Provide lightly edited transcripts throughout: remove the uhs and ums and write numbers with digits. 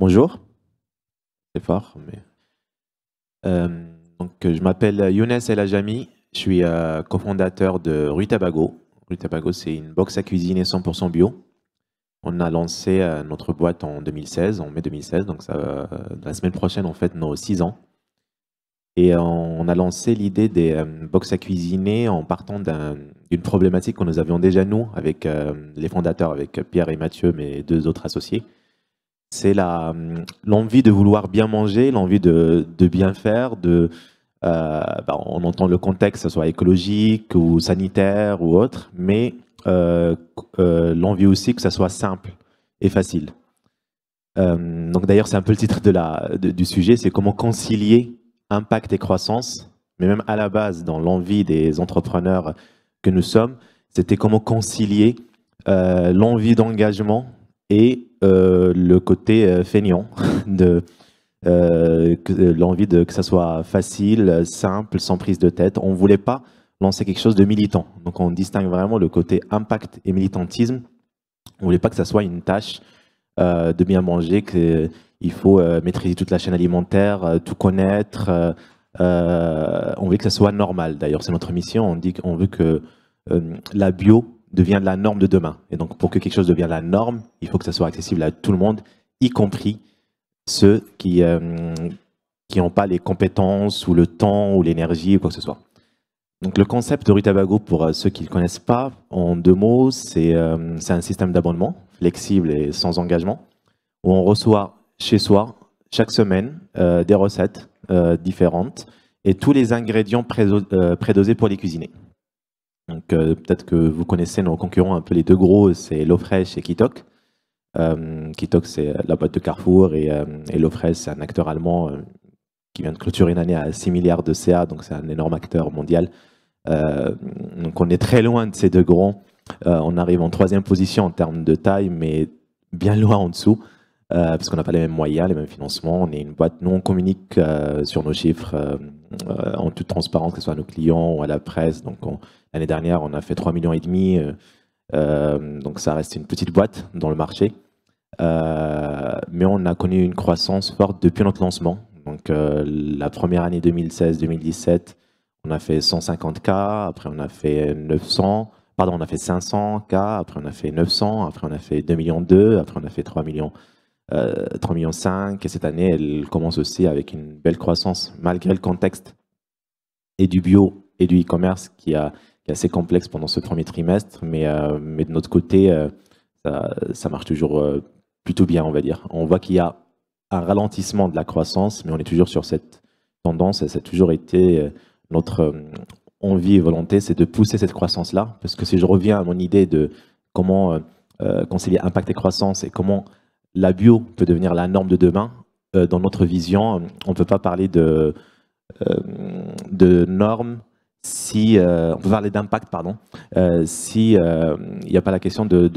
Bonjour, c'est fort, mais je m'appelle Younes El Ajami, je suis cofondateur de Rue Tabago. Rue Tabago, c'est une box à cuisiner 100% bio. On a lancé notre boîte en 2016, en mai 2016, donc la semaine prochaine, on fête nos 6 ans. Et on a lancé l'idée des box à cuisiner en partant d'une problématique que nous avions déjà nous, avec les fondateurs, avec Pierre et Mathieu, mes deux autres associés. C'est l'envie de vouloir bien manger, l'envie de bien faire, on entend le contexte, que ce soit écologique ou sanitaire ou autre, mais l'envie aussi que ça soit simple et facile. Donc d'ailleurs, c'est un peu le titre du sujet, c'est comment concilier impact et croissance, mais même à la base, dans l'envie des entrepreneurs que nous sommes, c'était comment concilier l'envie d'engagement et le côté feignant l'envie que ça soit facile, simple, sans prise de tête. On ne voulait pas lancer quelque chose de militant. Donc on distingue vraiment le côté impact et militantisme. On ne voulait pas que ça soit une tâche de bien manger, qu'il faut maîtriser toute la chaîne alimentaire, tout connaître. On veut que ça soit normal. D'ailleurs, c'est notre mission. On dit qu'on veut que la bio devienne la norme de demain. Et donc, pour que quelque chose devienne la norme, il faut que ça soit accessible à tout le monde, y compris ceux qui n'ont pas les compétences ou le temps ou l'énergie ou quoi que ce soit. Donc, le concept de Rue Tabago, pour ceux qui ne le connaissent pas, en 2 mots, c'est un système d'abonnement flexible et sans engagement, où on reçoit chez soi, chaque semaine, des recettes différentes et tous les ingrédients prédosés pour les cuisiner. Donc, peut-être que vous connaissez nos concurrents, un peu les deux gros, c'est l'Eau-Fraîche et Kitok. Kitok, c'est la boîte de Carrefour, et l'Eau-Fraîche, c'est un acteur allemand qui vient de clôturer une année à 6 milliards de CA, donc c'est un énorme acteur mondial. Donc on est très loin de ces deux grands. On arrive en 3e position en termes de taille, mais bien loin en dessous, parce qu'on n'a pas les mêmes moyens, les mêmes financements. On est une boîte, nous on communique sur nos chiffres en toute transparence, que ce soit à nos clients ou à la presse. Donc l'année dernière, on a fait 3,5 millions. Donc ça reste une petite boîte dans le marché. Mais on a connu une croissance forte depuis notre lancement. Donc la première année 2016-2017, on a fait 150K, après on a fait 500K, après on a fait 900, après on a fait 2,2 millions, après on a fait 3 millions, 3,5 millions. Et cette année, elle commence aussi avec une belle croissance, malgré le contexte et du bio et du e-commerce qui est assez complexe pendant ce premier trimestre. Mais de notre côté, ça marche toujours plutôt bien, on va dire. On voit qu'il y a un ralentissement de la croissance, mais on est toujours sur cette tendance, et ça a toujours été notre envie et volonté, c'est de pousser cette croissance-là. Parce que si je reviens à mon idée de comment concilier impact et croissance et comment la bio peut devenir la norme de demain, dans notre vision, on ne peut pas parler de normes si on peut parler d'impact, pardon, si il n'y a pas la question de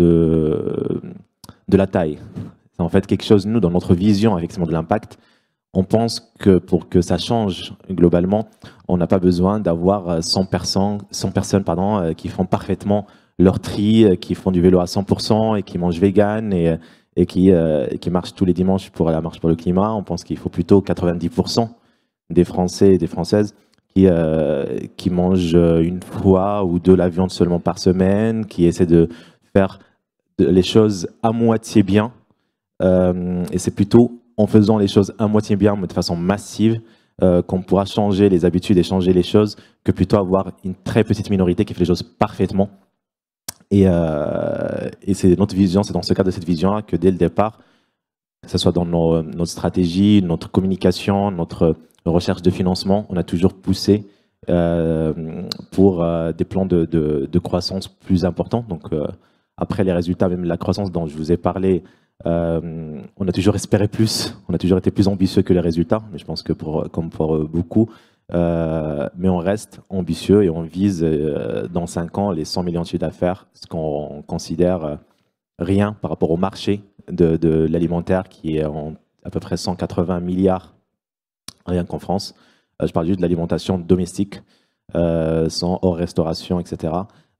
la taille. C'est en fait quelque chose, nous, dans notre vision effectivement de l'impact, on pense que pour que ça change globalement, on n'a pas besoin d'avoir 100 personnes qui font parfaitement leur tri, qui font du vélo à 100% et qui mangent vegan et qui marchent tous les dimanches pour la marche pour le climat. On pense qu'il faut plutôt 90% des Français et des Françaises qui mangent une fois ou deux la viande seulement par semaine, qui essaient de faire les choses à moitié bien. Et c'est plutôt en faisant les choses à moitié bien, mais de façon massive, qu'on pourra changer les habitudes et changer les choses, que plutôt avoir une très petite minorité qui fait les choses parfaitement. Et c'est notre vision, c'est dans ce cadre de cette vision-là que dès le départ, que ce soit dans notre stratégie, notre communication, notre recherche de financement, on a toujours poussé pour des plans de croissance plus importants. Donc après les résultats, même la croissance dont je vous ai parlé, on a toujours espéré plus, on a toujours été plus ambitieux que les résultats, mais je pense que comme pour beaucoup, mais on reste ambitieux et on vise dans 5 ans les 100 millions de chiffres d'affaires, ce qu'on considère rien par rapport au marché de l'alimentaire qui est à peu près 180 milliards rien qu'en France. Je parle juste de l'alimentation domestique, sans hors restauration, etc.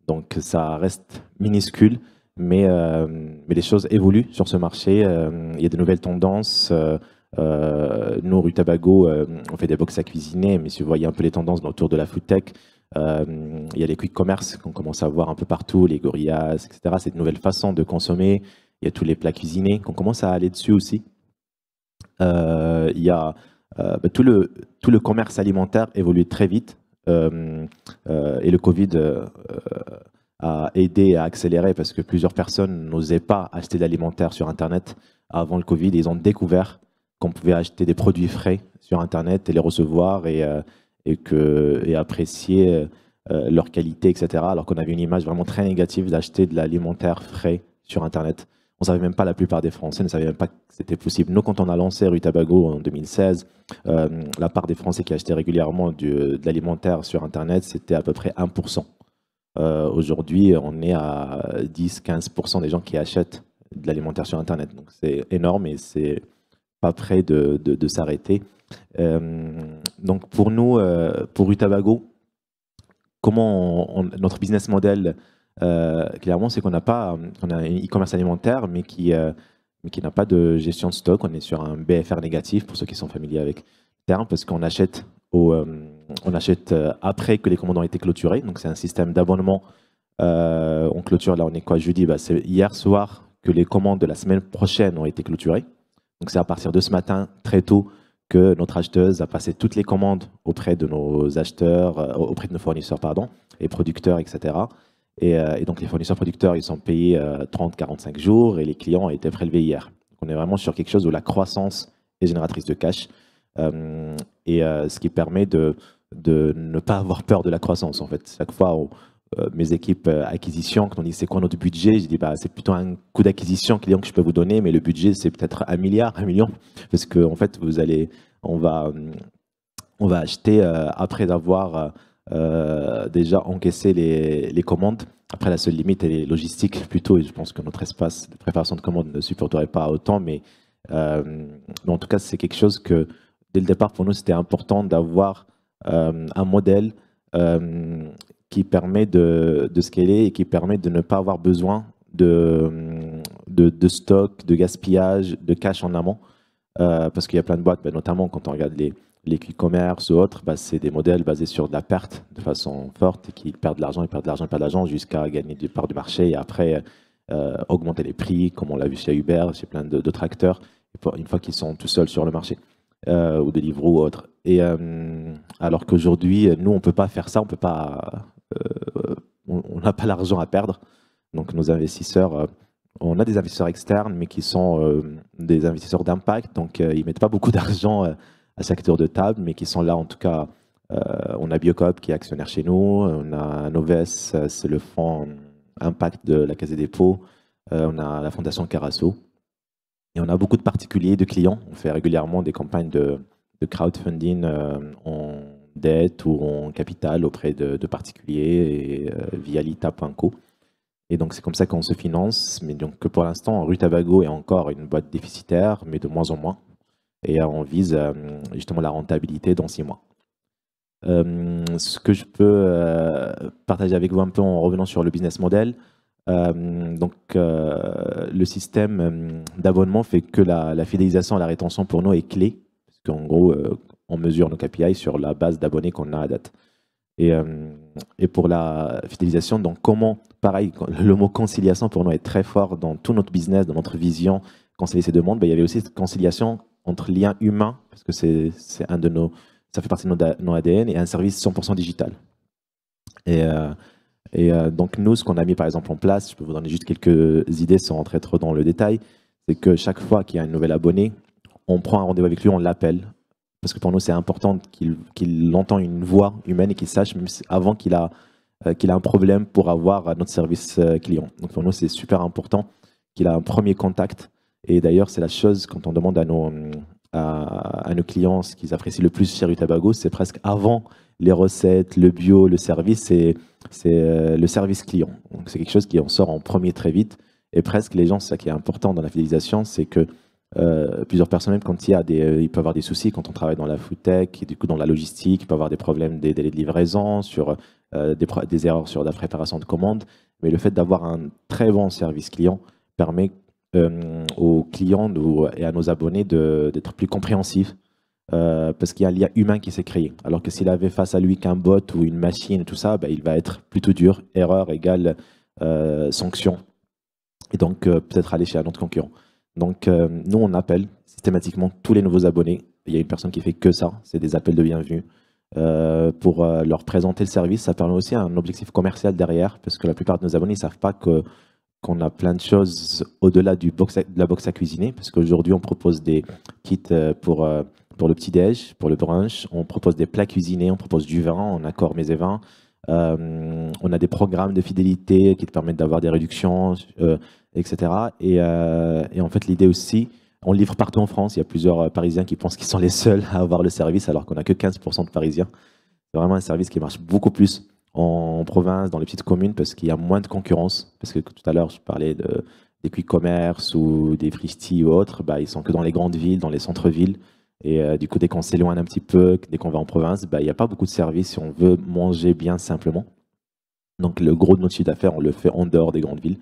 Donc ça reste minuscule. mais les choses évoluent sur ce marché. Il y a de nouvelles tendances. Nous, Rue Tabago, on fait des box à cuisiner, mais si vous voyez un peu les tendances autour de la food tech, il y a les quick commerce qu'on commence à voir un peu partout, les gorillas, etc. C'est de nouvelles façons de consommer. Il y a tous les plats cuisinés qu'on commence à aller dessus aussi. Il y a tout le commerce alimentaire évolue très vite et le Covid a aidé à accélérer parce que plusieurs personnes n'osaient pas acheter de l'alimentaire sur Internet avant le Covid. Ils ont découvert qu'on pouvait acheter des produits frais sur Internet et les recevoir et apprécier leur qualité, etc. Alors qu'on avait une image vraiment très négative d'acheter de l'alimentaire frais sur Internet. On ne savait même pas, la plupart des Français ne savaient même pas que c'était possible. Nous, quand on a lancé Rue Tabago en 2016, la part des Français qui achetaient régulièrement de l'alimentaire sur Internet, c'était à peu près 1%. Aujourd'hui, on est à 10-15% des gens qui achètent de l'alimentaire sur Internet. Donc c'est énorme et c'est pas prêt de s'arrêter. Donc pour nous, pour Rue Tabago, comment notre business model, clairement, c'est qu'on a un e-commerce alimentaire, mais qui n'a pas de gestion de stock. On est sur un BFR négatif, pour ceux qui sont familiers avec le terme, parce qu'on achète, après que les commandes ont été clôturées. Donc c'est un système d'abonnement. On clôture, là on est quoi, jeudi, c'est hier soir que les commandes de la semaine prochaine ont été clôturées. Donc c'est à partir de ce matin, très tôt, que notre acheteuse a passé toutes les commandes auprès de nos acheteurs, auprès de nos fournisseurs, pardon, et producteurs, etc. Et donc les fournisseurs producteurs, ils sont payés 30-45 jours et les clients ont été prélevés hier. Donc on est vraiment sur quelque chose où la croissance est génératrice de cash ce qui permet de ne pas avoir peur de la croissance. En fait, chaque fois, mes équipes acquisition, quand on dit c'est quoi notre budget, je dis c'est plutôt un coût d'acquisition client que je peux vous donner, mais le budget c'est peut-être 1 milliard, 1 million, parce que en fait on va acheter après avoir déjà encaissé les commandes. Après, la seule limite est les logistiques plutôt, et je pense que notre espace de préparation de commandes ne supporterait pas autant, mais en tout cas c'est quelque chose que dès le départ pour nous c'était important d'avoir un modèle qui permet de scaler et qui permet de ne pas avoir besoin de stock, de gaspillage, de cash en amont. Parce qu'il y a plein de boîtes, notamment quand on regarde les e-commerce ou autres, c'est des modèles basés sur de la perte de façon forte et qui perdent de l'argent, ils perdent de l'argent, ils perdent de l'argent jusqu'à gagner des parts du marché et après augmenter les prix, comme on l'a vu chez Uber, chez plein d'autres acteurs, une fois qu'ils sont tout seuls sur le marché. Ou Deliveroo ou autre. Et alors qu'aujourd'hui, nous, on ne peut pas faire ça, on n'a pas l'argent à perdre. Donc nos investisseurs, on a des investisseurs externes, mais qui sont des investisseurs d'impact. Donc ils ne mettent pas beaucoup d'argent à chaque tour de table, mais qui sont là en tout cas. On a Biocoop qui est actionnaire chez nous, on a Noves, c'est le fonds impact de la Caisse des dépôts, on a la fondation Carasso. Et on a beaucoup de particuliers, de clients. On fait régulièrement des campagnes de crowdfunding en dette ou en capital auprès de particuliers et, via lita.co. Et donc c'est comme ça qu'on se finance. Mais donc pour l'instant, Rue Tabago est encore une boîte déficitaire, mais de moins en moins. Et on vise justement la rentabilité dans 6 mois. Ce que je peux partager avec vous un peu en revenant sur le business model. Le système d'abonnement fait que la fidélisation et la rétention pour nous est clé, parce qu'en gros, on mesure nos KPI sur la base d'abonnés qu'on a à date. Et pour la fidélisation, donc pareil, le mot conciliation pour nous est très fort dans tout notre business, dans notre vision, concilier ces demandes. Il y avait aussi cette conciliation entre liens humains, parce que ça fait partie de nos ADN, et un service 100% digital. Donc nous, ce qu'on a mis par exemple en place, je peux vous donner juste quelques idées sans rentrer trop dans le détail, c'est que chaque fois qu'il y a un nouvel abonné, on prend un rendez-vous avec lui, on l'appelle. Parce que pour nous, c'est important qu'il entende une voix humaine et qu'il sache, même avant qu'il a un problème pour avoir notre service client. Donc pour nous, c'est super important qu'il ait un premier contact. Et d'ailleurs, c'est la chose, quand on demande à nos clients ce qu'ils apprécient le plus chez Rue Tabago, c'est presque avant les recettes, le bio, le service, c'est le service client. Donc c'est quelque chose qui en sort en premier très vite. Et presque les gens, c'est ça qui est important dans la fidélisation, c'est que plusieurs personnes, même quand il peut y avoir des soucis quand on travaille dans la food tech, et du coup dans la logistique, il peut y avoir des problèmes des délais de livraison, sur des erreurs sur la préparation de commandes. mais le fait d'avoir un très bon service client permet aux clients et à nos abonnés d'être plus compréhensifs parce qu'il y a un lien humain qui s'est créé. Alors que s'il avait face à lui qu'un bot ou une machine et tout ça, il va être plutôt dur, erreur égale sanction, et donc peut-être aller chez un autre concurrent. Donc nous, on appelle systématiquement tous les nouveaux abonnés. Il y a une personne qui fait que ça, c'est des appels de bienvenue. Pour leur présenter le service, ça permet aussi un objectif commercial derrière, parce que la plupart de nos abonnés ne savent pas qu'on a plein de choses au-delà de la box à cuisiner, parce qu'aujourd'hui on propose des kits pour le petit-déj, pour le brunch, on propose des plats cuisinés, on propose du vin, on a accord mets et vins, on a des programmes de fidélité qui te permettent d'avoir des réductions, etc. Et en fait l'idée aussi, on livre partout en France, il y a plusieurs Parisiens qui pensent qu'ils sont les seuls à avoir le service alors qu'on n'a que 15% de Parisiens. C'est vraiment un service qui marche beaucoup plus en province, dans les petites communes, parce qu'il y a moins de concurrence. Parce que tout à l'heure, je parlais des quick commerce ou des Fristy ou autres, ils sont que dans les grandes villes, dans les centres-villes. Et du coup, dès qu'on s'éloigne un petit peu, dès qu'on va en province, il n'y a pas beaucoup de services si on veut manger bien simplement. Donc le gros de notre chiffre d'affaires, on le fait en dehors des grandes villes.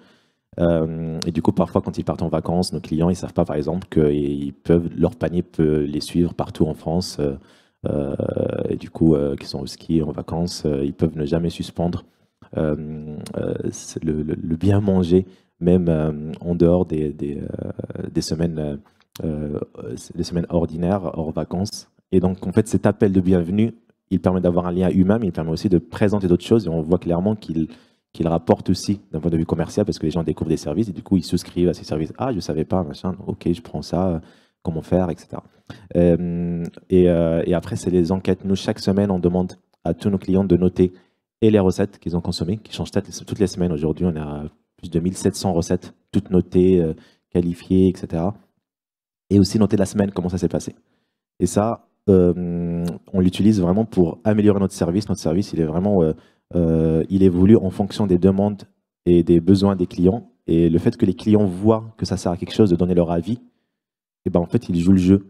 Et du coup, parfois, quand ils partent en vacances, nos clients, ils ne savent pas, par exemple, que leur panier peut les suivre partout en France. Et du coup, qui sont au ski, en vacances, ils peuvent ne jamais suspendre le bien manger, même en dehors des semaines, des semaines ordinaires, hors vacances. Et donc, en fait, cet appel de bienvenue, il permet d'avoir un lien humain, mais il permet aussi de présenter d'autres choses. Et on voit clairement qu'il rapporte aussi d'un point de vue commercial, parce que les gens découvrent des services et du coup, ils souscrivent à ces services. Ah, je ne savais pas, machin, ok, je prends ça, comment faire, etc. Et après, c'est les enquêtes. Nous, chaque semaine, on demande à tous nos clients de noter et les recettes qu'ils ont consommées, qui changent toutes les semaines. Aujourd'hui, on a plus de 1700 recettes, toutes notées, qualifiées, etc. Et aussi noter la semaine, comment ça s'est passé. Et ça, on l'utilise vraiment pour améliorer notre service. Notre service, il est vraiment, il évolue en fonction des demandes et des besoins des clients. Et le fait que les clients voient que ça sert à quelque chose de donner leur avis, et en fait, ils jouent le jeu.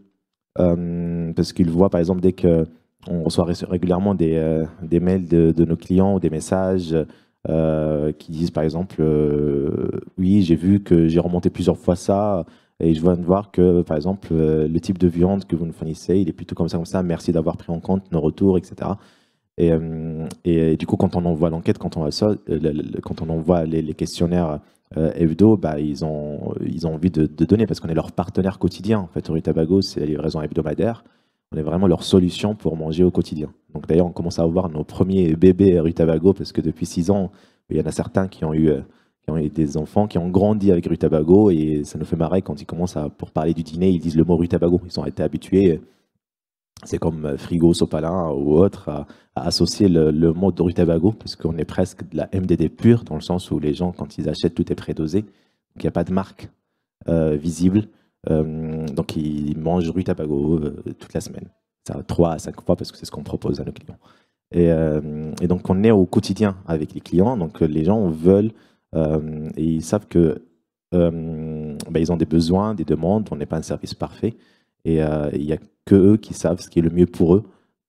Parce qu'ils voient, par exemple, dès qu'on reçoit régulièrement des mails de nos clients ou des messages qui disent, par exemple, oui, j'ai vu que j'ai remonté plusieurs fois ça et je viens de voir que, par exemple, le type de viande que vous nous fournissez, il est plutôt comme ça, merci d'avoir pris en compte nos retours, etc. Et du coup, quand on envoie l'enquête, quand on envoie les questionnaires hebdo, ils ont envie de donner parce qu'on est leur partenaire quotidien. En fait, Rue-Tabago, c'est la livraison hebdomadaire. On est vraiment leur solution pour manger au quotidien. Donc d'ailleurs, on commence à avoir nos premiers bébés Rue-Tabago parce que depuis 6 ans, il y en a certains qui ont eu des enfants qui ont grandi avec Rue-Tabago et ça nous fait marrer quand ils commencent pour parler du dîner, ils disent le mot Rue-Tabago. Ils ont été habitués. C'est comme frigo, sopalin ou autre à associer le mot de Rue-Tabago parce qu'on est presque de la MDD pure dans le sens où les gens, quand ils achètent, tout est prédosé. Donc il n'y a pas de marque visible. Donc ils mangent Rue-Tabago toute la semaine. Ça 3 à 5 fois parce que c'est ce qu'on propose à nos clients. Et donc on est au quotidien avec les clients. Donc les gens veulent et ils savent que ils ont des besoins, des demandes. On n'est pas un service parfait. Et il n'y a que eux qui savent ce qui est le mieux pour eux.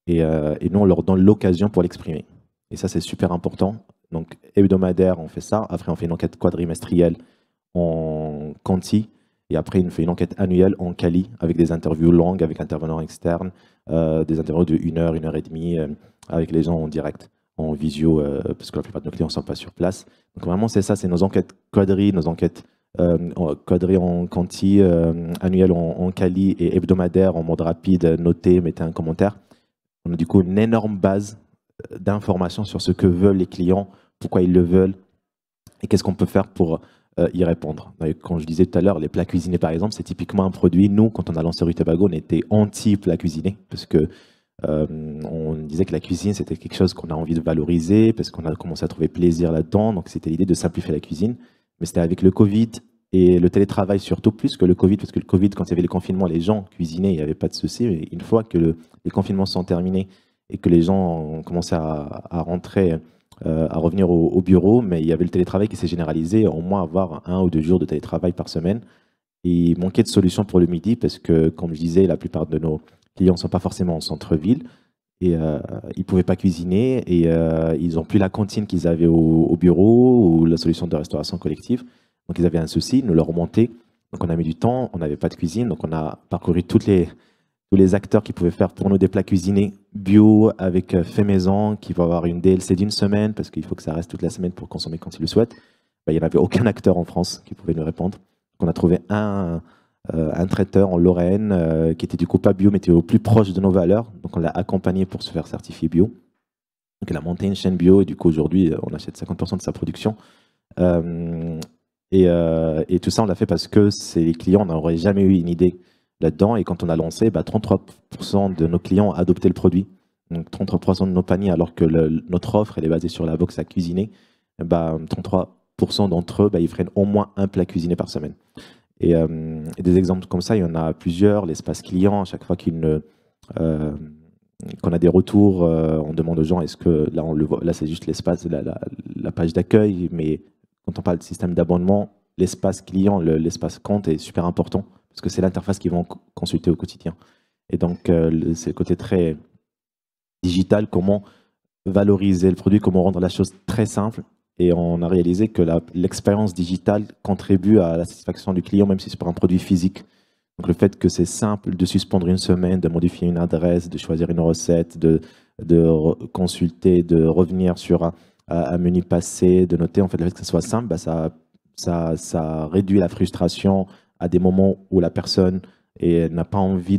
Et nous, on leur donne l'occasion pour l'exprimer. Et ça, c'est super important. Donc, hebdomadaire, on fait ça. Après, on fait une enquête quadrimestrielle en quanti. Et après, on fait une enquête annuelle en quali, avec des interviews longues, avec intervenants externes, des interviews de 1 heure, 1 heure et demie, avec les gens en direct, en visio, parce que la plupart de nos clients ne sont pas sur place. Donc, vraiment, c'est ça, c'est nos enquêtes quadri, nos enquêtes quadri en quanti, annuel en quali et hebdomadaire en mode rapide, notez, mettez un commentaire. On a du coup une énorme base d'informations sur ce que veulent les clients, pourquoi ils le veulent et qu'est-ce qu'on peut faire pour y répondre. Quand je disais tout à l'heure, les plats cuisinés par exemple, c'est typiquement un produit. Nous, quand on a lancé Rue-Tabago, on était anti-plats cuisinés parce que on disait que la cuisine c'était quelque chose qu'on a envie de valoriser parce qu'on a commencé à trouver plaisir là-dedans. Donc c'était l'idée de simplifier la cuisine. Mais c'était avec le Covid et le télétravail surtout plus que le Covid, parce que le Covid, quand il y avait le confinement, les gens cuisinaient, il n'y avait pas de souci. Mais une fois que les confinements sont terminés et que les gens ont commencé à rentrer, à revenir au bureau, mais il y avait le télétravail qui s'est généralisé, au moins avoir 1 ou 2 jours de télétravail par semaine. Et il manquait de solutions pour le midi, parce que, comme je disais, la plupart de nos clients ne sont pas forcément en centre-ville. et ils ne pouvaient pas cuisiner et ils n'ont plus la cantine qu'ils avaient au bureau ou la solution de restauration collective. Donc ils avaient un souci, nous leur remonter. Donc on a mis du temps, on n'avait pas de cuisine, donc on a parcouru tous les acteurs qui pouvaient faire pour nous des plats cuisinés bio avec fait maison, qui vont avoir une DLC d'une semaine parce qu'il faut que ça reste toute la semaine pour consommer quand ils le souhaitent. Ben, il n'y avait aucun acteur en France qui pouvait nous répondre. Donc on a trouvé un traiteur en Lorraine qui était du coup pas bio, mais était au plus proche de nos valeurs. Donc on l'a accompagné pour se faire certifier bio. Donc il a monté une chaîne bio et du coup aujourd'hui on achète 50% de sa production. Et tout ça on l'a fait parce que les clients n'auraient jamais eu une idée là-dedans. Et quand on a lancé, 33% de nos clients ont adopté le produit. Donc 33% de nos paniers, alors que notre offre elle est basée sur la box à cuisiner, 33% d'entre eux, ils prennent au moins un plat cuisiné par semaine. Et des exemples comme ça, il y en a plusieurs. L'espace client, à chaque fois qu'on a des retours, on demande aux gens, est-ce que là, on le voit, là c'est juste l'espace, la page d'accueil, mais quand on parle de système d'abonnement, l'espace client, l'espace compte est super important parce que c'est l'interface qu'ils vont consulter au quotidien. Et donc, c'est le côté très digital, comment valoriser le produit, comment rendre la chose très simple. Et on a réalisé que l'expérience digitale contribue à la satisfaction du client, même si c'est pour un produit physique. Donc le fait que c'est simple de suspendre une semaine, de modifier une adresse, de choisir une recette, de consulter, de revenir sur un menu passé, de noter, en fait, le fait que ce soit simple, ça réduit la frustration à des moments où la personne n'a pas envie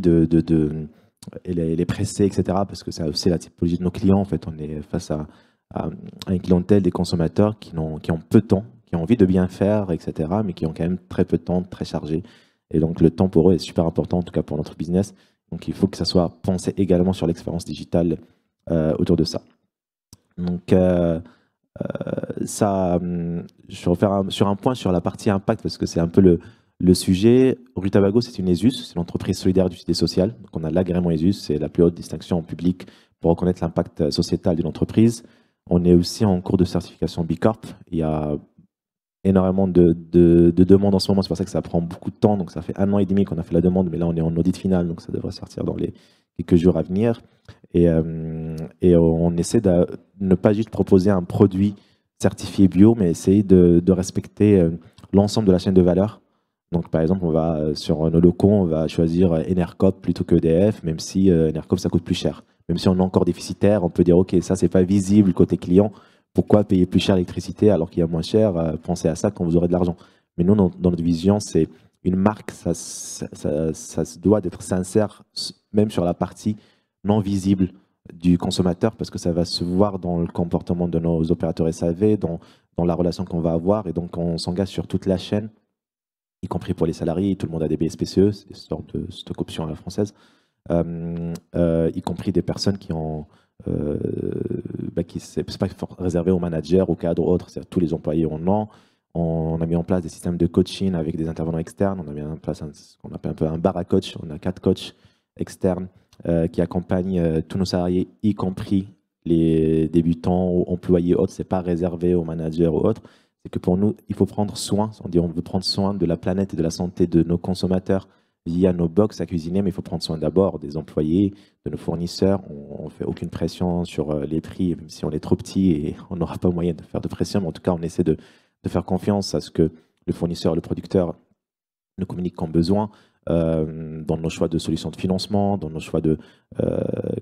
elle est pressée, etc. Parce que c'est aussi la typologie de nos clients. En fait, on est face à une clientèle des consommateurs qui ont peu de temps, qui ont envie de bien faire, etc., mais qui ont quand même très peu de temps, très chargé. Et donc, le temps pour eux est super important, en tout cas pour notre business. Donc, il faut que ça soit pensé également sur l'expérience digitale autour de ça. Donc, je vais refaire sur un point sur la partie impact, parce que c'est un peu le sujet. Rutabago, c'est une ESUS, c'est l'entreprise solidaire d'utilité sociale. Donc, on a l'agrément ESUS, c'est la plus haute distinction en public pour reconnaître l'impact sociétal d'une entreprise. On est aussi en cours de certification B Corp. Il y a énormément de demandes en ce moment, c'est pour ça que ça prend beaucoup de temps. Donc ça fait 1 an et demi qu'on a fait la demande, mais là on est en audit final, donc ça devrait sortir dans les quelques jours à venir. Et on essaie de ne pas juste proposer un produit certifié bio, mais essayer de respecter l'ensemble de la chaîne de valeur. Donc par exemple, sur nos locaux, on va choisir Enercop plutôt que EDF, même si Enercop ça coûte plus cher. Même si on est encore déficitaire, on peut dire ok, ça c'est pas visible côté client. Pourquoi payer plus cher l'électricité alors qu'il y a moins cher? Pensez à ça quand vous aurez de l'argent. Mais nous, dans notre vision, c'est une marque, ça se doit d'être sincère, même sur la partie non visible du consommateur, parce que ça va se voir dans le comportement de nos opérateurs SAV, dans la relation qu'on va avoir. Et donc, on s'engage sur toute la chaîne, y compris pour les salariés. Tout le monde a des BSPCE, c'est des sortes de stock options à la française, y compris des personnes qui ont... c'est pas réservé aux managers, aux cadres ou autres, tous les employés en ont. On a mis en place des systèmes de coaching avec des intervenants externes. On a mis en place ce qu'on appelle un peu un bar à coach. On a 4 coachs externes qui accompagnent tous nos salariés, y compris les débutants ou employés autres. C'est pas réservé aux managers ou autres. C'est que pour nous, il faut prendre soin. On veut prendre soin de la planète et de la santé de nos consommateurs via nos box à cuisiner, mais il faut prendre soin d'abord des employés, de nos fournisseurs. On ne fait aucune pression sur les prix, même si on est trop petit et on n'aura pas moyen de faire de pression, mais en tout cas, on essaie de faire confiance à ce que le fournisseur, le producteur nous communique comme besoin dans nos choix de solutions de financement, dans nos choix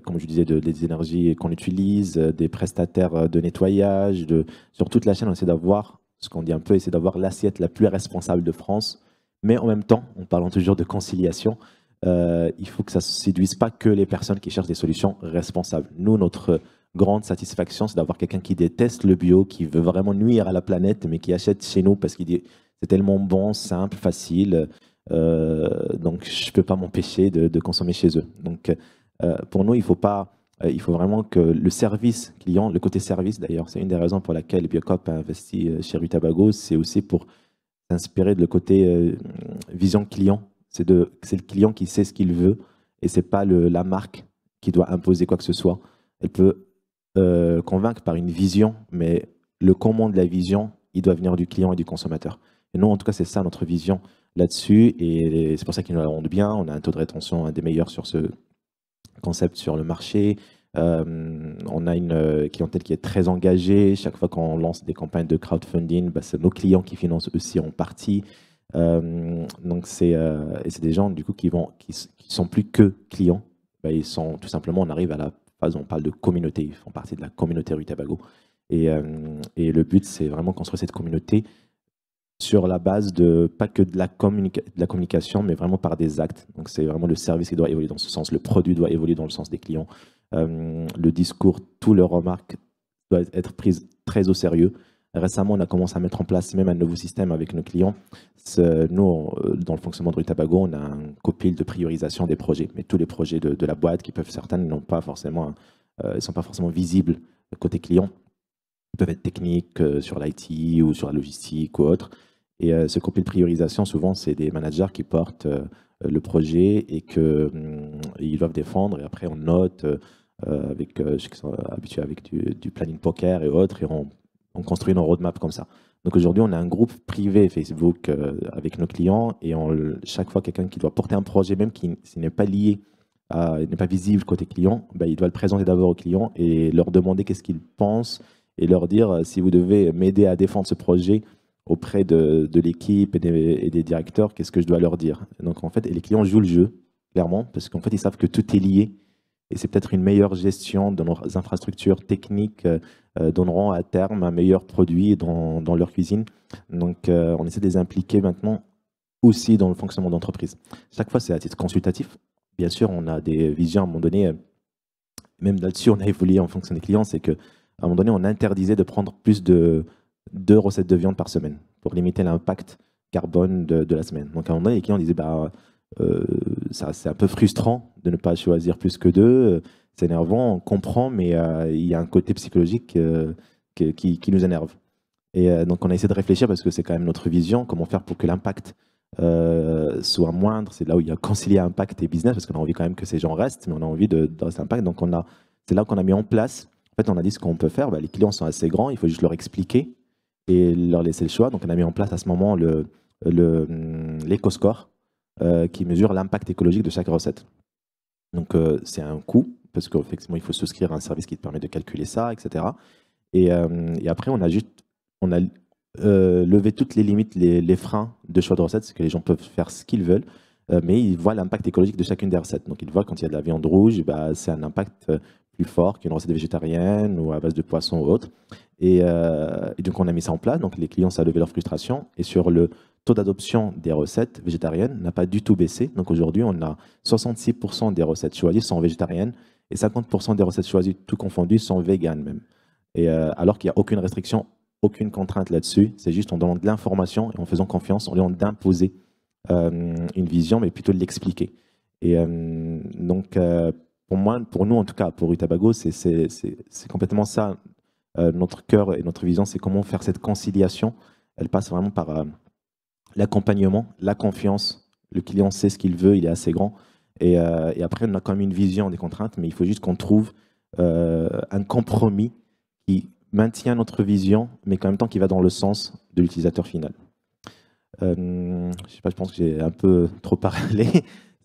comme je disais, des énergies qu'on utilise, des prestataires de nettoyage. Sur toute la chaîne, on essaie d'avoir, ce qu'on dit un peu, essayer d'avoir l'assiette la plus responsable de France. Mais en même temps, en parlant toujours de conciliation, il faut que ça ne séduise pas que les personnes qui cherchent des solutions responsables. Nous, notre grande satisfaction, c'est d'avoir quelqu'un qui déteste le bio, qui veut vraiment nuire à la planète, mais qui achète chez nous parce qu'il dit c'est tellement bon, simple, facile, donc je ne peux pas m'empêcher de consommer chez eux. Donc pour nous, il faut vraiment que le service client, le côté service d'ailleurs, c'est une des raisons pour laquelle Biocop a investi chez Rutabago, c'est aussi pour s'inspirer de le côté vision client. C'est le client qui sait ce qu'il veut et ce n'est pas la marque qui doit imposer quoi que ce soit. Elle peut convaincre par une vision, mais le comment de la vision, il doit venir du client et du consommateur. Et nous, en tout cas, c'est ça notre vision là-dessus et c'est pour ça qu'ils nous la rendent bien. On a un taux de rétention un des meilleurs sur ce concept sur le marché. On a une clientèle qui est très engagée. Chaque fois qu'on lance des campagnes de crowdfunding, bah, c'est nos clients qui financent aussi en partie. Donc c'est des gens du coup qui sont plus que clients. Bah, ils sont tout simplement, on arrive à la phase où on parle de communauté. Ils font partie de la communauté Rue-Tabago. Et le but, c'est vraiment construire cette communauté sur la base de pas que de la communication, mais vraiment par des actes. Donc c'est vraiment le service qui doit évoluer dans ce sens, le produit doit évoluer dans le sens des clients, le discours, toutes leurs remarques doivent être prises très au sérieux. Récemment, on a commencé à mettre en place même un nouveau système avec nos clients. Nous, dans le fonctionnement de Rue-Tabago, on a un copil de priorisation des projets, mais tous les projets de la boîte qui peuvent, certains n'ont pas forcément, sont pas forcément visibles côté client, ils peuvent être techniques sur l'IT ou sur la logistique ou autre. Et ce copil de priorisation, souvent, c'est des managers qui portent le projet et qu'ils doivent défendre. Et après, on note avec, ceux qui sont habitués avec du planning poker et autres, et on construit nos roadmaps comme ça. Donc aujourd'hui, on a un groupe privé Facebook avec nos clients, et chaque fois quelqu'un qui doit porter un projet, même s'il n'est pas lié, n'est pas visible côté client, ben, il doit le présenter d'abord aux clients et leur demander qu'est-ce qu'ils pensent et leur dire si vous devez m'aider à défendre ce projet auprès de l'équipe et des directeurs, qu'est-ce que je dois leur dire. Donc en fait, les clients jouent le jeu, clairement, parce qu'en fait, ils savent que tout est lié. Et c'est peut-être une meilleure gestion de nos infrastructures techniques donneront à terme un meilleur produit dans leur cuisine. Donc on essaie de les impliquer maintenant aussi dans le fonctionnement d'entreprise. Chaque fois, c'est à titre consultatif. Bien sûr, on a des visions à un moment donné, même là-dessus, on a évolué en fonction des clients, c'est qu'à un moment donné, on interdisait de prendre plus de 2 recettes de viande par semaine pour limiter l'impact carbone de la semaine. Donc à un moment donné, les clients disaient bah, c'est un peu frustrant de ne pas choisir plus que 2, c'est énervant, on comprend, mais il y a un côté psychologique qui nous énerve. Et donc on a essayé de réfléchir parce que c'est quand même notre vision, comment faire pour que l'impact soit moindre. C'est là où il y a concilier impact et business, parce qu'on a envie quand même que ces gens restent, mais on a envie de rester impact. Donc c'est là qu'on a mis en place. En fait, on a dit ce qu'on peut faire. Bah, les clients sont assez grands, il faut juste leur expliquer et leur laisser le choix. Donc on a mis en place à ce moment l'éco-score qui mesure l'impact écologique de chaque recette. Donc c'est un coût, parce qu'effectivement il faut souscrire à un service qui te permet de calculer ça, etc. Et après on a levé toutes les limites, les freins de choix de recettes, c'est que les gens peuvent faire ce qu'ils veulent, mais ils voient l'impact écologique de chacune des recettes. Donc ils voient quand il y a de la viande rouge, bah, c'est un impact plus fort qu'une recette végétarienne ou à base de poisson ou autre. Et donc on a mis ça en place, donc les clients, ça a levé leur frustration. Et sur le taux d'adoption des recettes végétariennes n'a pas du tout baissé. Donc aujourd'hui, on a 66% des recettes choisies sont végétariennes et 50% des recettes choisies, tout confondu, sont véganes même. Et alors qu'il n'y a aucune restriction, aucune contrainte là-dessus. C'est juste on demande de l'information et en faisant confiance, on demande d'imposer une vision, mais plutôt de l'expliquer. Et donc, pour nous en tout cas, pour Rue-Tabago, c'est complètement ça. Notre cœur et notre vision, c'est comment faire cette conciliation. Elle passe vraiment par l'accompagnement, la confiance. Le client sait ce qu'il veut, il est assez grand. Et après, on a quand même une vision des contraintes, mais il faut juste qu'on trouve un compromis qui maintient notre vision, mais en même temps qui va dans le sens de l'utilisateur final. Je sais pas, je pense que j'ai un peu trop parlé.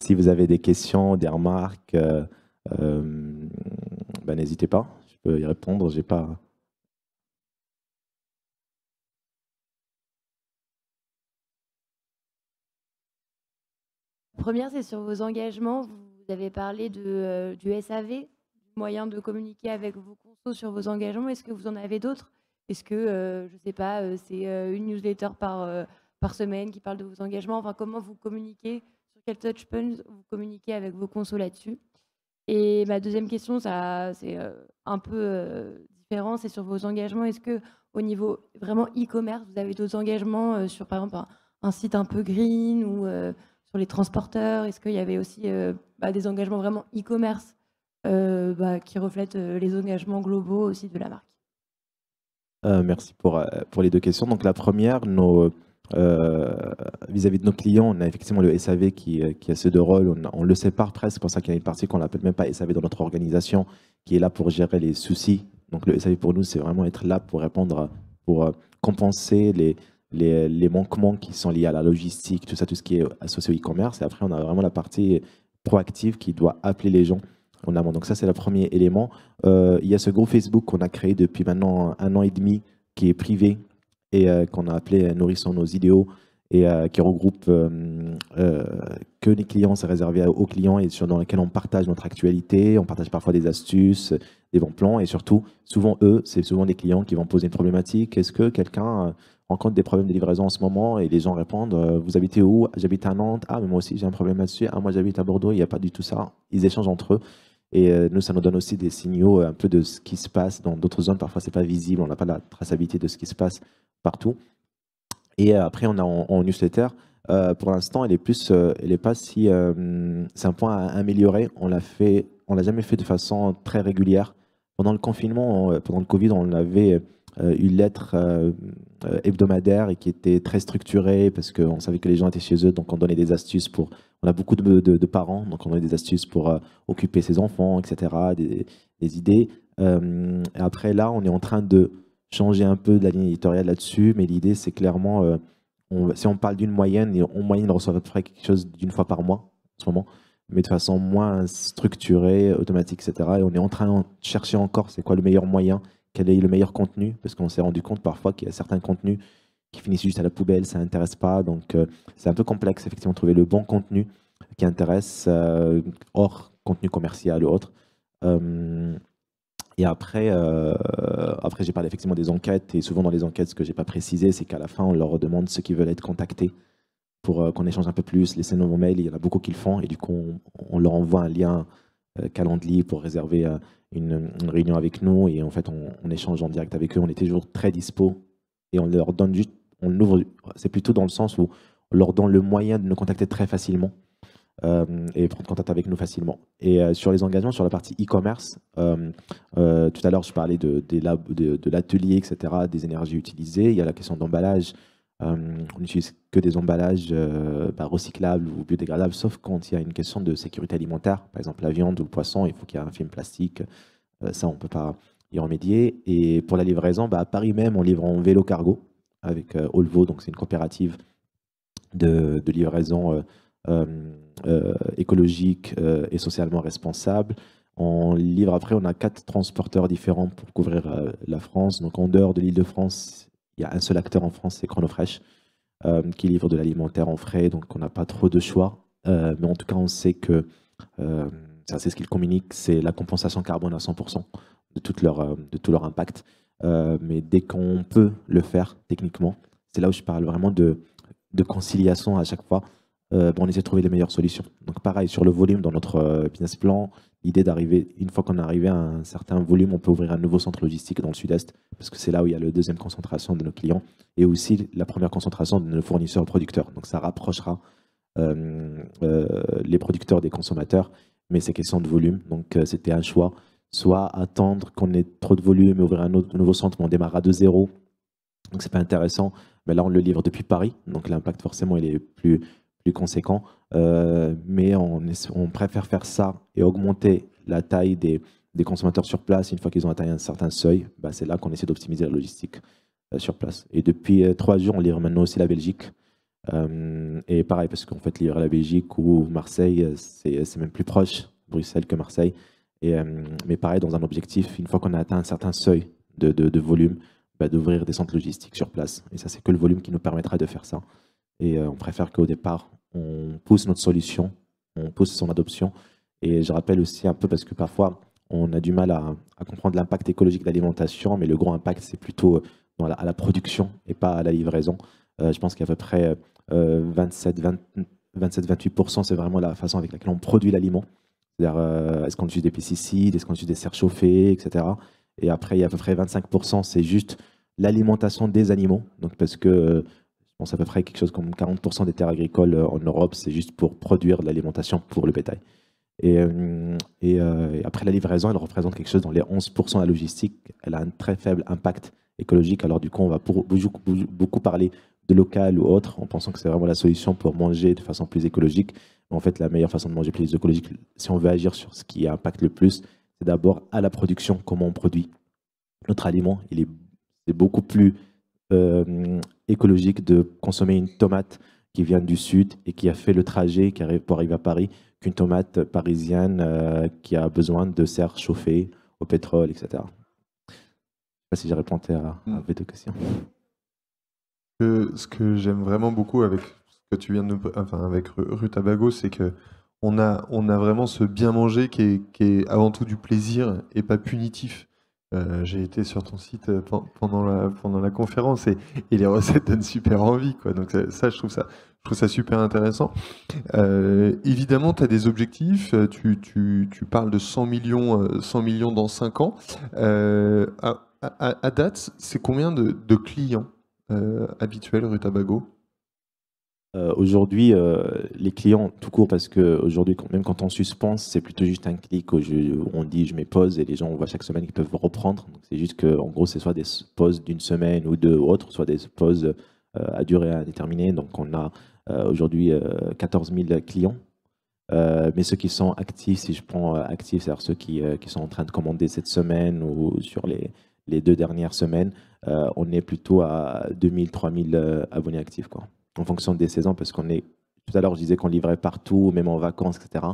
Si vous avez des questions, des remarques, ben, n'hésitez pas. Je peux y répondre. J'ai pas. La première, c'est sur vos engagements. Vous avez parlé du SAV, moyen de communiquer avec vos consos sur vos engagements. Est-ce que vous en avez d'autres? Est-ce que, je ne sais pas, c'est une newsletter par semaine qui parle de vos engagements? Enfin, comment vous communiquez? Sur quel touchpoint vous communiquez avec vos consos là-dessus? Et ma deuxième question, c'est un peu différent, c'est sur vos engagements. Est-ce que au niveau vraiment e-commerce, vous avez d'autres engagements sur, par exemple, un site un peu green ou sur les transporteurs? Est-ce qu'il y avait aussi des engagements vraiment e-commerce qui reflètent les engagements globaux aussi de la marque? Merci pour les deux questions. Donc la première, vis-à-vis de nos clients, on a effectivement le SAV qui a ces deux rôles. On le sépare presque, c'est pour ça qu'il y a une partie qu'on l'appelle même pas SAV dans notre organisation, qui est là pour gérer les soucis. Donc le SAV pour nous, c'est vraiment être là pour répondre, pour compenser les manquements qui sont liés à la logistique, tout ça, tout ce qui est associé au e-commerce. Et après, on a vraiment la partie proactive qui doit appeler les gens en amont. Donc ça, c'est le premier élément. Il y a ce groupe Facebook qu'on a créé depuis maintenant 1 an et demi, qui est privé et qu'on a appelé Nourrissons nos idéaux, et qui regroupe que les clients, c'est réservé aux clients, et dans lequel on partage notre actualité, on partage parfois des astuces, des bons plans, et surtout, souvent c'est souvent des clients qui vont poser une problématique. Est-ce que quelqu'un rencontre des problèmes de livraison en ce moment? Et les gens répondent, vous habitez où? J'habite à Nantes. Ah, mais moi aussi j'ai un problème là-dessus. Ah, moi j'habite à Bordeaux. Il n'y a pas du tout ça. Ils échangent entre eux. Et nous, ça nous donne aussi des signaux un peu de ce qui se passe dans d'autres zones. Parfois, c'est pas visible. On n'a pas la traçabilité de ce qui se passe partout. Et après, on a en newsletter. Pour l'instant, elle est pas si. C'est un point à améliorer. On l'a jamais fait de façon très régulière. Pendant le confinement, pendant le Covid, on avait une lettre hebdomadaire et qui était très structurée parce qu'on savait que les gens étaient chez eux, donc on donnait des astuces pour. On a beaucoup de parents, donc on donnait des astuces pour occuper ses enfants, etc., des idées. Et après, là, on est en train de changer un peu de la ligne éditoriale là-dessus, mais l'idée, c'est clairement, si on parle d'une moyenne, et en moyenne, on reçoit à peu près quelque chose d'une fois par mois en ce moment, mais de façon moins structurée, automatique, etc. Et on est en train de chercher encore, c'est quoi le meilleur moyen, quel est le meilleur contenu, parce qu'on s'est rendu compte parfois qu'il y a certains contenus qui finissent juste à la poubelle, ça n'intéresse pas, donc c'est un peu complexe, effectivement, de trouver le bon contenu qui intéresse, hors contenu commercial ou autre. Et après j'ai parlé effectivement des enquêtes, et souvent dans les enquêtes, ce que j'ai pas précisé, c'est qu'à la fin, on leur demande ceux qui veulent être contactés pour qu'on échange un peu plus, laisser nos mails. Il y en a beaucoup qui le font, et du coup, on leur envoie un lien Calendly pour réserver une réunion avec nous, et en fait, on échange en direct avec eux. On est toujours très dispo, et on leur donne juste, on ouvre, c'est plutôt dans le sens où on leur donne le moyen de nous contacter très facilement. Et prendre contact avec nous facilement. Et sur les engagements, sur la partie e-commerce, tout à l'heure, je parlais de l'atelier, etc., des énergies utilisées. Il y a la question d'emballage. On n'utilise que des emballages recyclables ou biodégradables, sauf quand il y a une question de sécurité alimentaire. Par exemple, la viande ou le poisson, il faut qu'il y ait un film plastique. Ça, on ne peut pas y remédier. Et pour la livraison, à Paris même, on livre en vélo cargo avec Olvo, donc c'est une coopérative de livraison écologique et socialement responsable. On livre, après, on a 4 transporteurs différents pour couvrir la France. Donc en dehors de l'Île-de-France, il y a un seul acteur en France, c'est Chronofresh, qui livre de l'alimentaire en frais, donc on n'a pas trop de choix. Mais en tout cas, on sait que, ça c'est ce qu'ils communiquent, c'est la compensation carbone à 100% de tout leur impact. Mais dès qu'on peut le faire techniquement, c'est là où je parle vraiment de conciliation à chaque fois. On essaie de trouver les meilleures solutions. Donc pareil, sur le volume, dans notre business plan, l'idée d'arriver, une fois qu'on est arrivé à un certain volume, on peut ouvrir un nouveau centre logistique dans le sud-est, parce que c'est là où il y a la deuxième concentration de nos clients, et aussi la première concentration de nos fournisseurs producteurs. Donc ça rapprochera les producteurs des consommateurs, mais c'est question de volume. Donc c'était un choix, soit attendre qu'on ait trop de volume et ouvrir un nouveau centre, mais on démarrera de zéro, donc c'est pas intéressant. Mais là, on le livre depuis Paris, donc l'impact forcément il est plus conséquent, mais on préfère faire ça et augmenter la taille des consommateurs sur place. Une fois qu'ils ont atteint un certain seuil, c'est là qu'on essaie d'optimiser la logistique sur place. Et depuis 3 jours, on livre maintenant aussi la Belgique. Et pareil, parce qu'en fait, livrer la Belgique ou Marseille, c'est même plus proche, Bruxelles, que Marseille. Mais pareil, dans un objectif, une fois qu'on a atteint un certain seuil de volume, d'ouvrir des centres logistiques sur place. Et ça, c'est que le volume qui nous permettra de faire ça. Et on préfère qu'au départ, on pousse notre solution, on pousse son adoption. Et je rappelle aussi un peu, parce que parfois, on a du mal à comprendre l'impact écologique de l'alimentation, mais le gros impact, c'est plutôt à la production et pas à la livraison. Je pense qu'à peu près 27-28%, c'est vraiment la façon avec laquelle on produit l'aliment. C'est-à-dire, est-ce qu'on utilise des pesticides, est-ce qu'on utilise des serres chauffées, etc. Et après, il y a à peu près 25%, c'est juste l'alimentation des animaux. Donc, parce que c'est à peu près quelque chose comme 40% des terres agricoles en Europe, c'est juste pour produire de l'alimentation pour le bétail. Et après, la livraison, elle représente quelque chose dans les 11% de la logistique. Elle a un très faible impact écologique. Alors du coup, on va beaucoup parler de local ou autre, en pensant que c'est vraiment la solution pour manger de façon plus écologique. Mais en fait, la meilleure façon de manger plus écologique, si on veut agir sur ce qui impacte le plus, c'est d'abord à la production, comment on produit notre aliment. C'est beaucoup plus écologique de consommer une tomate qui vient du sud et qui a fait le trajet qui arrive pour arriver à Paris qu'une tomate parisienne qui a besoin de serre chauffée au pétrole, etc. Je ne sais pas si j'ai répondu à vos deux questions. Ce que j'aime vraiment beaucoup avec ce que tu viens de avec Rutabaga, c'est que on a vraiment ce bien manger qui est avant tout du plaisir et pas punitif. J'ai été sur ton site pendant la conférence et les recettes donnent super envie, quoi. Donc ça, je trouve ça super intéressant. Évidemment, tu as des objectifs. Tu parles de 100 millions dans 5 ans. À date, c'est combien de clients habituels Rutabaga? Aujourd'hui, les clients tout court, parce qu'aujourd'hui, même quand on suspense, c'est plutôt juste un clic où on dit je mets pause et les gens on voit chaque semaine qu'ils peuvent reprendre. Donc c'est juste que en gros, c'est soit des pauses d'une semaine ou deux ou autres, soit des pauses à durée indéterminée. Donc on a aujourd'hui 14 000 clients. Mais ceux qui sont actifs, si je prends actifs, c'est-à-dire ceux qui sont en train de commander cette semaine ou sur les 2 dernières semaines, on est plutôt à 2000, 3000 abonnés actifs, quoi, en fonction des saisons, parce qu'on est, tout à l'heure je disais qu'on livrait partout, même en vacances, etc.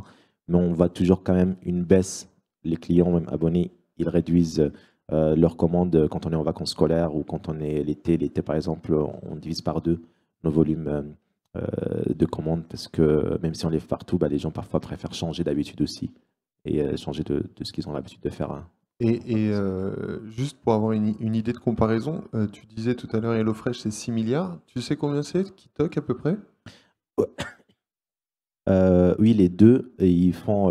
Mais on voit toujours quand même une baisse. Les clients, même abonnés, ils réduisent leurs commandes quand on est en vacances scolaires ou quand on est l'été. L'été, par exemple, on divise par 2 nos volumes de commandes, parce que même si on livre partout, les gens parfois préfèrent changer d'habitude aussi et changer de ce qu'ils ont l'habitude de faire. Et juste pour avoir une idée de comparaison, tu disais tout à l'heure HelloFresh c'est 6 milliards. Tu sais combien c'est, Kitok à peu près? Oui, les deux, ils font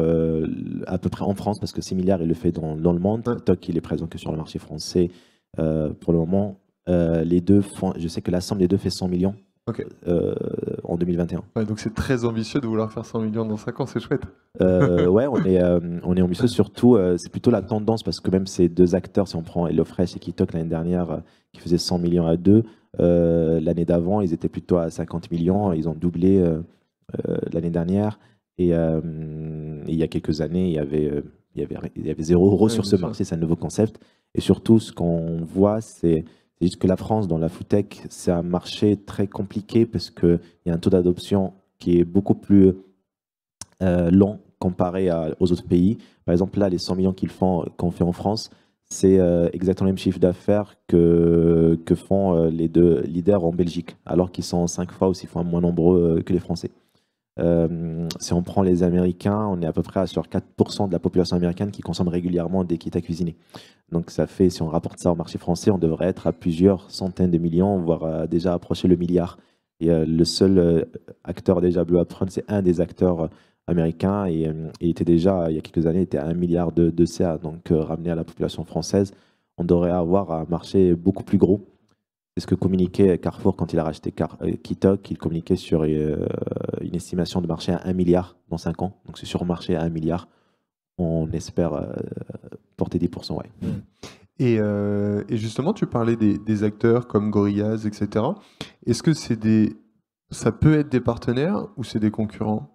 à peu près en France, parce que 6 milliards, il le fait dans le monde. Ouais. TikTok, il est présent que sur le marché français pour le moment. Les deux font, je sais que la somme des deux fait 100 millions Ok. en 2021. Ouais, donc c'est très ambitieux de vouloir faire 100 millions dans 5 ans, c'est chouette. Ouais, on est ambitieux, surtout, c'est plutôt la tendance, parce que même ces deux acteurs, si on prend HelloFresh et TikTok l'année dernière, qui faisaient 100 millions à deux, l'année d'avant, ils étaient plutôt à 50 millions, ils ont doublé l'année dernière, et il y a quelques années, il y avait 0 € Ouais, sur bien ce sûr. marché, c'est un nouveau concept, et surtout, ce qu'on voit, c'est juste que la France, dans la foodtech, c'est un marché très compliqué, parce qu'il y a un taux d'adoption qui est beaucoup plus lent comparé aux autres pays. Par exemple, là, les 100 millions qu'on fait en France, c'est exactement le même chiffre d'affaires que font les deux leaders en Belgique, alors qu'ils sont 5 fois ou 6 fois moins nombreux que les Français. Si on prend les Américains, on est à peu près sur 4% de la population américaine qui consomme régulièrement des kits à cuisiner. Donc ça fait, si on rapporte ça au marché français, on devrait être à plusieurs centaines de millions, voire déjà approcher le milliard. Et le seul acteur déjà Blue Apron, c'est un des acteurs américains, et il était déjà, il y a quelques années, il était à 1 milliard de CA. Donc ramené à la population française, on devrait avoir un marché beaucoup plus gros. C'est ce que communiquait Carrefour quand il a racheté Kitok. Il communiquait sur une estimation de marché à 1 milliard dans 5 ans. Donc c'est sur marché à 1 milliard. On espère porter 10%. Ouais. Et justement, tu parlais des acteurs comme Gorillaz, etc. Est-ce que ça peut être des partenaires ou c'est des concurrents?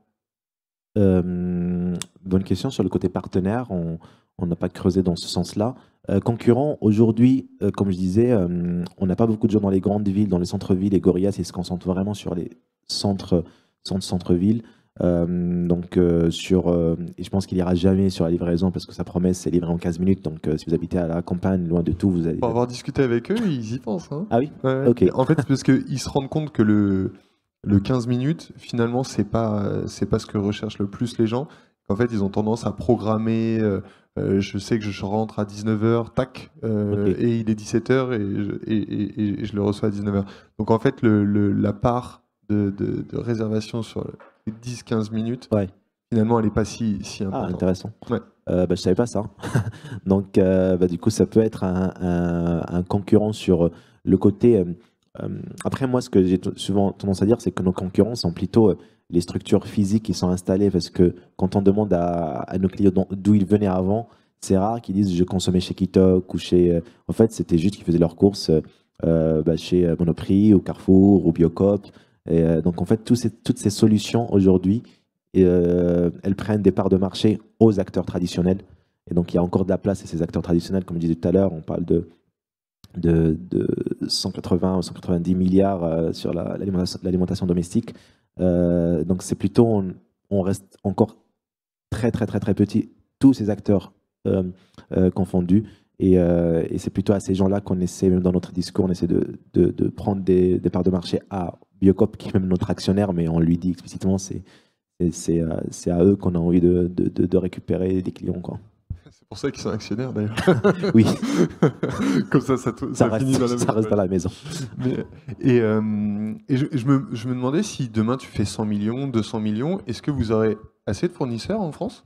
Bonne question. Sur le côté partenaire, on n'a pas creusé dans ce sens-là. Concurrents, aujourd'hui, comme je disais, on n'a pas beaucoup de gens dans les grandes villes, dans les centres-villes, et Gorillaz, ils se concentrent vraiment sur les centres-villes. Donc, et je pense qu'il n'ira jamais sur la livraison, parce que sa promesse, c'est livrer en 15 minutes. Donc, si vous habitez à la campagne, loin de tout, vous allez. Pour avoir discuté avec eux, ils y pensent, hein. Ah oui? Ouais. Ok. En fait, c'est parce qu'ils se rendent compte que le 15 minutes, finalement, c'est pas ce que recherchent le plus les gens. En fait, ils ont tendance à programmer. Je sais que je rentre à 19h, tac, Ok. et il est 17h et je le reçois à 19h. Donc en fait, la part de réservation sur les 10-15 minutes, Ouais. finalement, elle n'est pas si Ah, importante. intéressant. Ouais. Je savais pas ça. Donc, du coup, ça peut être un concurrent sur le côté. Après, moi, ce que j'ai souvent tendance à dire, c'est que nos concurrents sont plutôt les structures physiques qui sont installées, parce que quand on demande à nos clients d'où ils venaient avant, c'est rare qu'ils disent je consommais chez Kitok ou chez. En fait, c'était juste qu'ils faisaient leurs courses chez Monoprix ou Carrefour ou Biocoop. Et donc, en fait, toutes ces solutions aujourd'hui, elles prennent des parts de marché aux acteurs traditionnels. Et donc, il y a encore de la place à ces acteurs traditionnels. Comme je disais tout à l'heure, on parle de de 180 ou 190 milliards sur l'alimentation domestique. Donc c'est plutôt, on reste encore très petit, tous ces acteurs confondus. Et c'est plutôt à ces gens-là qu'on essaie, même dans notre discours, on essaie de prendre des parts de marché à Biocoop, qui est même notre actionnaire, mais on lui dit explicitement c'est à eux qu'on a envie de récupérer des clients, quoi. C'est pour ça qu'ils sont actionnaires d'ailleurs. Oui. Comme ça finit dans la ça reste dans la maison. Et je me demandais si demain tu fais 100 millions, 200 millions, est-ce que vous aurez assez de fournisseurs en France?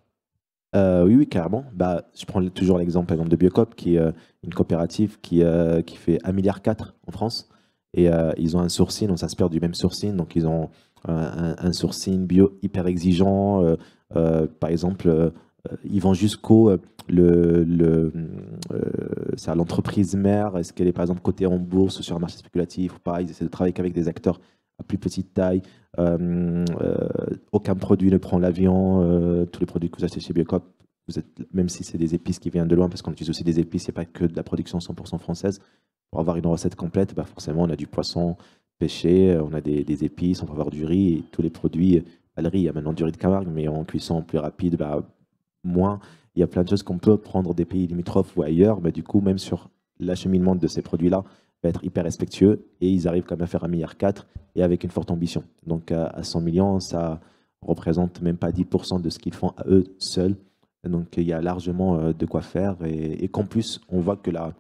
Oui, carrément. Je prends toujours l'exemple, par exemple, de Biocoop, qui est une coopérative qui fait 1,4 milliard en France. Et ils ont un sourcing, on s'inspire du même sourcing. Donc, ils ont un sourcing bio hyper exigeant. Par exemple, ils vont jusqu'au c'est à l'entreprise mère. Est-ce qu'elle est, par exemple, cotée en bourse ou sur un marché spéculatif ou pas? Ils essaient de travailler avec des acteurs à plus petite taille. Aucun produit ne prend l'avion. Tous les produits que vous achetez chez Biocoop, même si c'est des épices qui viennent de loin, parce qu'on utilise aussi des épices, il n'y a pas que de la production 100% française. Pour avoir une recette complète, forcément, on a du poisson pêché, on a des épices, on peut avoir du riz, et tous les produits. Le riz, il y a maintenant du riz de Camargue, mais en cuisson plus rapide, moins. Il y a plein de choses qu'on peut prendre des pays limitrophes ou ailleurs, mais du coup, même sur l'acheminement de ces produits-là, va être hyper respectueux, et ils arrivent quand même à faire 1,4 milliard et avec une forte ambition. Donc à 100 millions, ça représente même pas 10% de ce qu'ils font à eux seuls. Donc il y a largement de quoi faire, et qu'en plus, on voit que la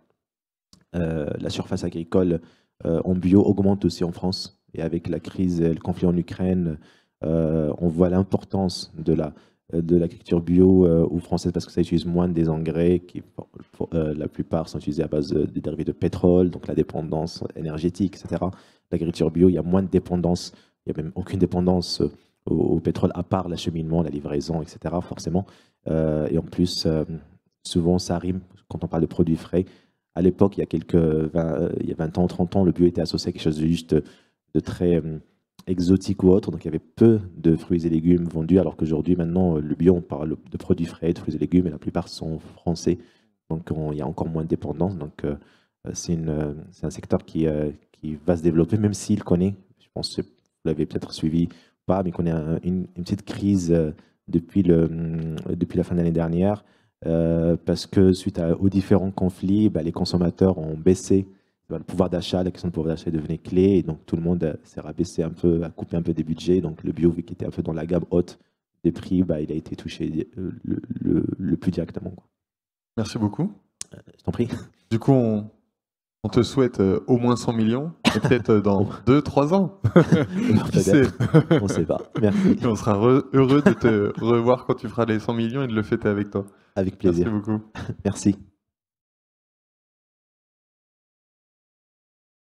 surface agricole en bio augmente aussi en France. Et avec la crise et le conflit en Ukraine, on voit l'importance de l'agriculture bio ou française, parce que ça utilise moins des engrais qui, la plupart, sont utilisés à base des dérivés de pétrole, donc la dépendance énergétique, etc. L'agriculture bio, il y a moins de dépendance, il n'y a même aucune dépendance au pétrole, à part l'acheminement, la livraison, etc., forcément. Et en plus, souvent, ça rime quand on parle de produits frais. À l'époque, il y a 20 ans, 30 ans, le bio était associé à quelque chose de juste de très exotique ou autre. Donc, il y avait peu de fruits et légumes vendus, alors qu'aujourd'hui, maintenant, le bio, on parle de produits frais, de fruits et légumes, et la plupart sont français. Donc, il y a encore moins de dépendance. Donc, c'est un secteur qui va se développer, même s'il connaît, je pense que vous l'avez peut-être suivi ou pas, mais connaît une petite crise depuis la fin de l'année dernière. Parce que suite aux différents conflits, les consommateurs ont baissé. Le pouvoir d'achat, la question de pouvoir d'achat devenait clé, et donc tout le monde s'est rabaissé un peu, a coupé un peu des budgets. Donc le bio, vu qu'il était un peu dans la gamme haute des prix, il a été touché le plus directement, quoi. Merci beaucoup. Je t'en prie. Du coup, on te souhaite au moins 100 millions, et peut-être dans 2-3 ans. Qui sait? On ne sait pas. Merci. Et on sera heureux de te revoir quand tu feras les 100 millions et de le fêter avec toi. Avec plaisir. Merci beaucoup. Merci.